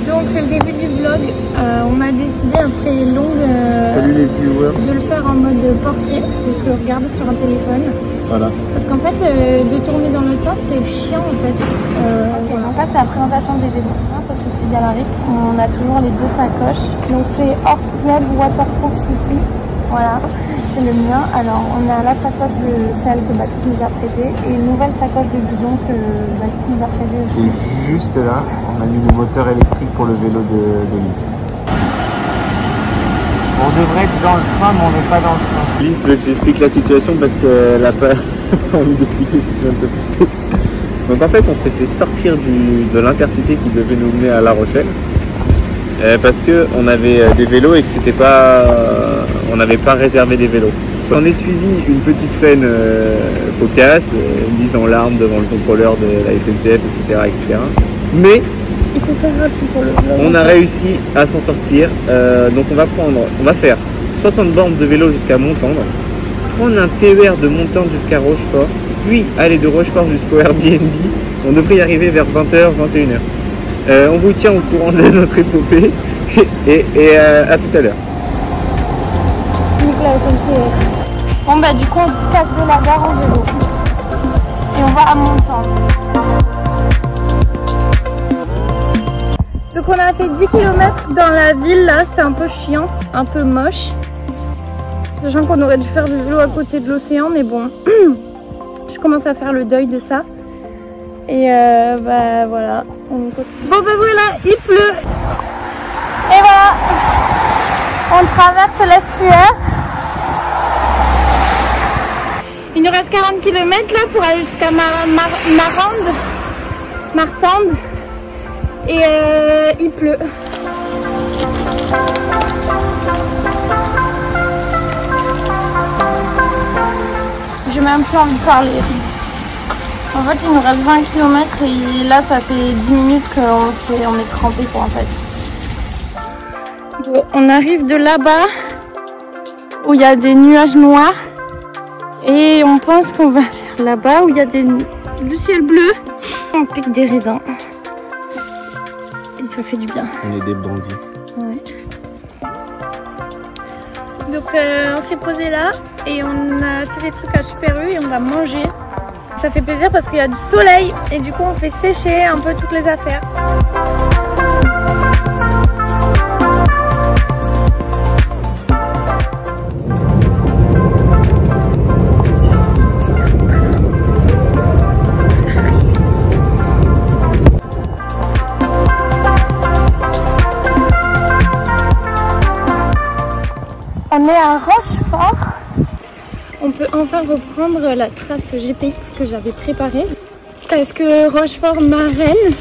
Donc c'est le début du vlog. On a décidé après longue Salut les viewers. De le faire en mode portrait, donc regarder sur un téléphone. Voilà. Parce qu'en fait de tourner dans l'autre sens c'est chiant en fait. Ok, donc là c'est la présentation des vélos. Ça c'est celui d'Alaric. On a toujours les deux sacoches. Donc c'est Ortweb Waterproof City. Voilà, c'est le mien. Alors on a la sacoche de celle que Baptiste nous a prêtée et une nouvelle sacoche de bidon que Baptiste nous a prêtée aussi. Et juste là, on a mis le moteur électrique pour le vélo de Lise. On devrait être dans le train, mais on n'est pas dans le train. Lise, tu veux que j'explique la situation parce qu'elle n'a pas envie d'expliquer ce qui vient de se passer. Donc en fait, on s'est fait sortir de l'intercité qui devait nous mener à La Rochelle. Parce qu'on avait des vélos et que c'était pas, on n'avait pas réservé des vélos. On est suivi une petite scène cocasse, mise en larmes devant le contrôleur de la SNCF, etc. Mais il faut faire rapide pour le vlog. On a réussi à s'en sortir. Donc on va faire 60 bornes de vélo jusqu'à Montendre, prendre un TER de Montendre jusqu'à Rochefort, puis aller de Rochefort jusqu'au Airbnb. On devrait y arriver vers 20h, 21h. On vous tient au courant de notre épopée et à tout à l'heure. Nicolas SNCF. Bon bah du coup on se casse de la gare en vélo. Et on va à Montendre. Donc on a fait 10 km dans la ville là, c'était un peu chiant, un peu moche. Sachant qu'on aurait dû faire du vélo à côté de l'océan, mais bon, je commence à faire le deuil de ça. Et bah voilà, on continue. Bon bah voilà, il pleut. Et voilà, on traverse l'estuaire. Il nous reste 40 km là pour aller jusqu'à Martande. Et il pleut. J'ai même plus envie de parler. En fait, il nous reste 20 km et là, ça fait 10 minutes qu'on est trempé quoi en fait. Donc, on arrive de là-bas où il y a des nuages noirs et on pense qu'on va vers là-bas où il y a du ciel bleu. On pique des raisins. Et ça fait du bien. On est des bandits. Ouais. Donc on s'est posé là et on a acheté des trucs à Super U et on va manger. Ça fait plaisir parce qu'il y a du soleil et du coup on fait sécher un peu toutes les affaires. On est à Rochefort. On peut enfin reprendre la trace GPX que j'avais préparée. Parce que Rochefort-Marraine,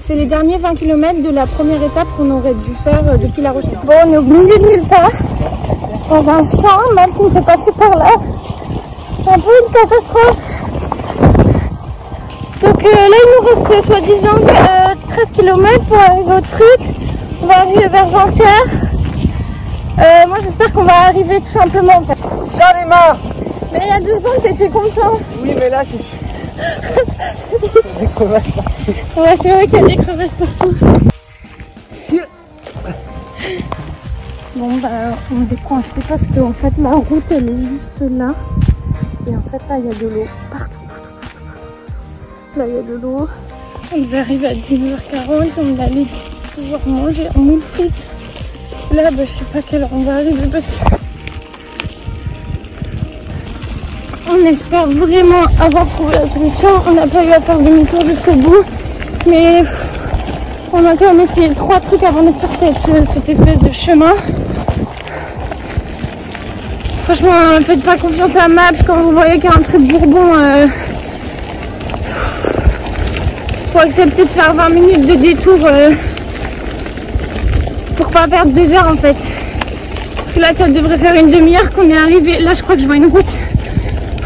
c'est les derniers 20 km de la première étape qu'on aurait dû faire depuis La Rochelle. Bon, on est au milieu de nulle part, dans un champ, même si on s'est passé par là. C'est un peu une catastrophe. Donc là, il nous reste soi-disant 13 km pour arriver au truc. On va arriver vers 20h. Moi j'espère qu'on va arriver tout simplement en fait. J'en ai marre. Mais il y a 2 secondes t'étais content. Oui mais là c'est des crevasses partout. Ouais c'est vrai qu'il y a des crevasses partout. Bon bah on est coincé parce qu'en fait la route elle est juste là. Et en fait là il y a de l'eau partout. Là il y a de l'eau. On devait arriver à 10h40, on allait pouvoir manger un moule frites. Là, bah, je sais pas à quelle heure on va arriver parce que on espère vraiment avoir trouvé la solution. On n'a pas eu à faire demi-tour jusqu'au bout, mais on a quand même essayé 3 trucs avant d'être sur cette espèce de chemin. Franchement, faites pas confiance à Maps quand vous voyez qu'il y a un truc bourbon. Faut accepter de faire 20 minutes de détour. Pour pas perdre 2 heures en fait. Parce que là ça devrait faire une demi-heure qu'on est arrivé. Là je crois que je vois une route.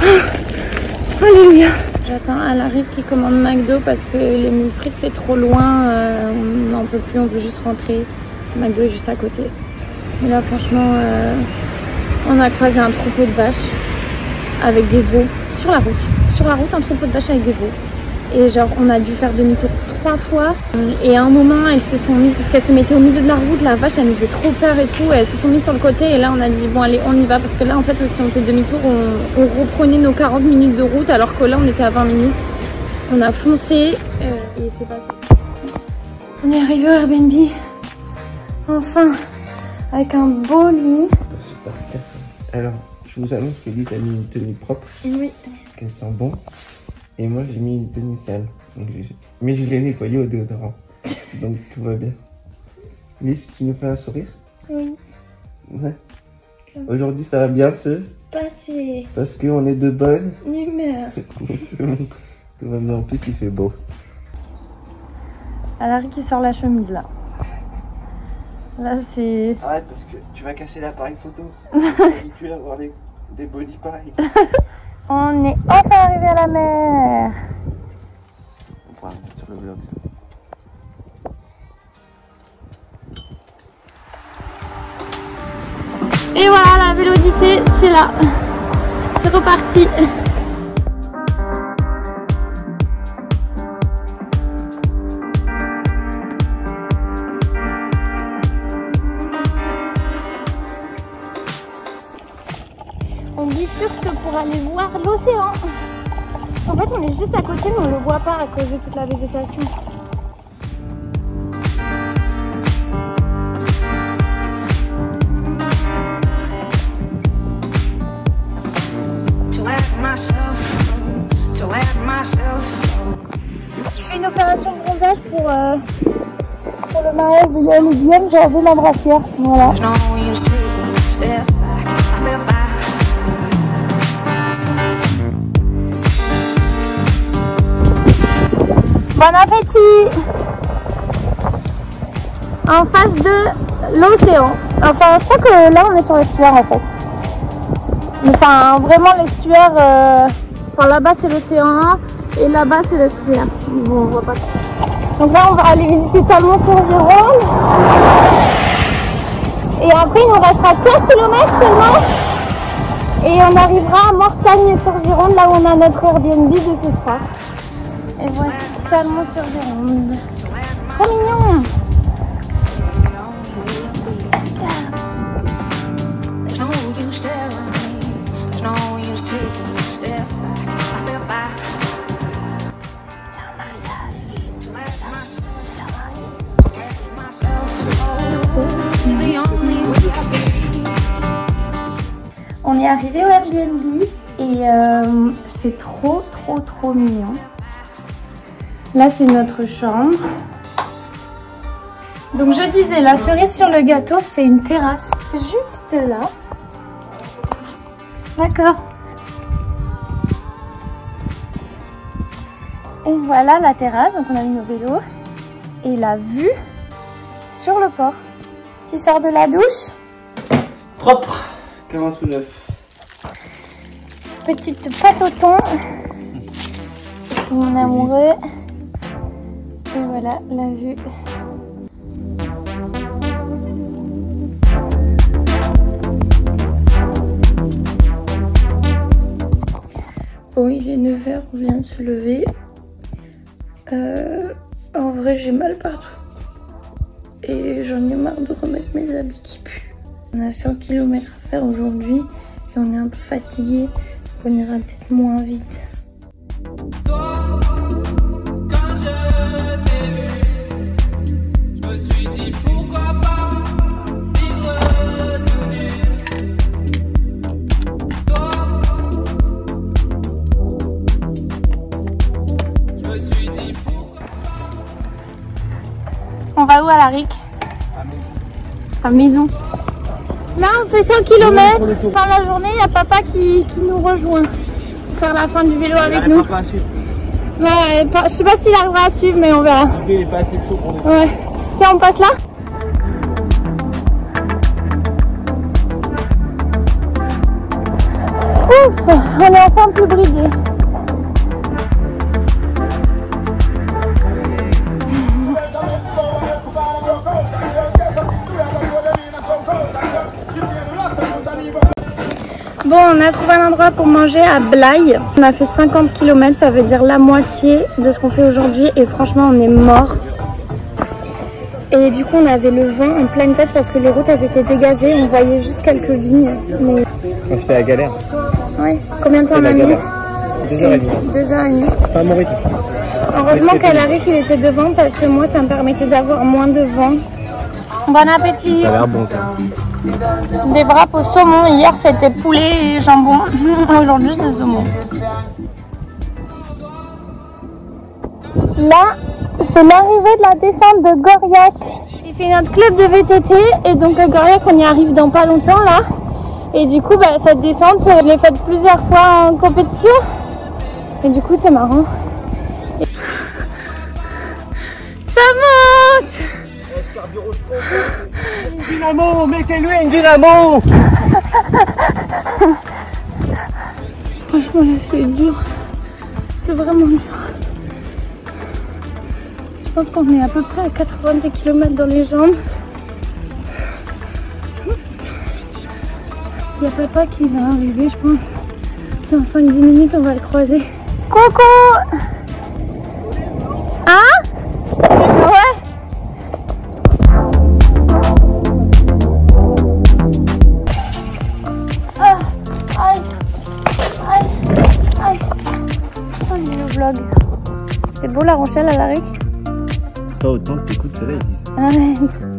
Oh, alléluia. J'attends Alaric qui commande McDo parce que les moules frites c'est trop loin. On n'en peut plus, on veut juste rentrer. McDo est juste à côté. Mais là franchement on a croisé un troupeau de vaches avec des veaux sur la route. Sur la route un troupeau de vaches avec des veaux. Et genre on a dû faire demi-tour 3 fois. Et à un moment elles se sont mises, parce qu'elles se mettaient au milieu de la route, la vache elle nous faisait trop peur et tout. Et elles se sont mises sur le côté et là on a dit bon allez on y va. Parce que là en fait si on faisait demi-tour on reprenait nos 40 minutes de route alors que là on était à 20 minutes. On a foncé et c'est passé. On est arrivé au Airbnb. Enfin, avec un beau lit. Alors, je vous annonce que Lise a mis une tenue propre. Oui. Qu'elle sent bon. Et moi, j'ai mis une tenue sale. Mais je l'ai nettoyée au déodorant. Donc tout va bien. Lise, tu nous fais un sourire? Oui. Ouais. Aujourd'hui, ça va bien se passer. Parce qu'on est de bonne humeur. Tout va bien. En plus, il fait beau. Alors qui sort la chemise là. Là c'est... Arrête parce que tu vas casser l'appareil photo. Je suis habitué à avoir des body pareils. On est enfin arrivé à la mer. On pourra le mettre sur le vlog ça. Et voilà, la Vélodyssée, c'est là. C'est reparti. On bifurque pour aller voir l'océan. En fait, on est juste à côté, mais on ne le voit pas à cause de toute la végétation. Je fais une opération de bronzage pour le mariage de Yann et Guillaume. J'ai enlevé la brassière. Voilà. Bon appétit! En face de l'océan. Enfin, je crois que là, on est sur l'estuaire en fait. Enfin, vraiment l'estuaire. Enfin, là-bas, c'est l'océan et là-bas, c'est l'estuaire. Bon, on voit pas. Donc là, on va aller visiter Talmont-sur-Gironde. Et après, il nous restera 15 km seulement. Et on arrivera à Mortagne-sur-Gironde, là où on a notre Airbnb de ce soir. Et voilà, Talmont-sur-Gironde. Trop mignon! On est arrivé au Airbnb et c'est trop mignon. Là c'est notre chambre. Donc je disais, la cerise sur le gâteau, c'est une terrasse juste là. D'accord. Et voilà la terrasse, donc on a mis nos vélos. Et la vue sur le port. Tu sors de la douche? Propre, 49. Petite pâte au thon. Mon amoureux. Et voilà la vue. Bon, il est 9h, on vient de se lever. En vrai, j'ai mal partout. Et j'en ai marre de remettre mes habits qui puent. On a 100 km à faire aujourd'hui et on est un peu fatigué. On ira peut-être moins vite. On va où à la RIC? À maison. Là on fait 100 km. Fin de la journée, il y a papa qui nous rejoint pour faire la fin du vélo avec nous. Ouais, je sais pas s'il arrivera à suivre, mais on verra. Il est pas assez chaud pour nous. Ouais. Tiens, on passe là. Ouf, on est enfin plus bridé. Bon, on a trouvé un endroit pour manger à Blaye. On a fait 50 km, ça veut dire la moitié de ce qu'on fait aujourd'hui. Et franchement, on est mort. Et du coup, on avait le vent en pleine tête parce que les routes, elles étaient dégagées. On voyait juste quelques vignes. Mais... C'est la galère. Ouais. Combien de temps on a mis? 2h30. 2h30. C'est un bon rythme. Heureusement qu'Alaric il était devant parce que moi, ça me permettait d'avoir moins de vent. Bon appétit. Ça a l'air bon ça. Des wraps au saumon. Hier, c'était poulet et jambon. Aujourd'hui, c'est saumon. Là, c'est l'arrivée de la descente de Goriac. Et c'est notre club de VTT. Et donc, à Goriac, on y arrive dans pas longtemps là. Et du coup, bah, cette descente, je l'ai faite plusieurs fois en compétition. Et du coup, c'est marrant. Et... Ça monte! Une dynamo, mettez-lui une dynamo! Franchement, là, c'est dur. C'est vraiment dur. Je pense qu'on est à peu près à 90 km dans les jambes. Il y a papa qui va arriver, je pense. Dans 5-10 minutes, on va le croiser. Coucou! Hein? Ouais? Ah, aïe, aïe, aïe. Oh, le vlog. C'était beau La Rochelle, Alaric? Pas autant que t'écoutes cela, ils disent. Arrête.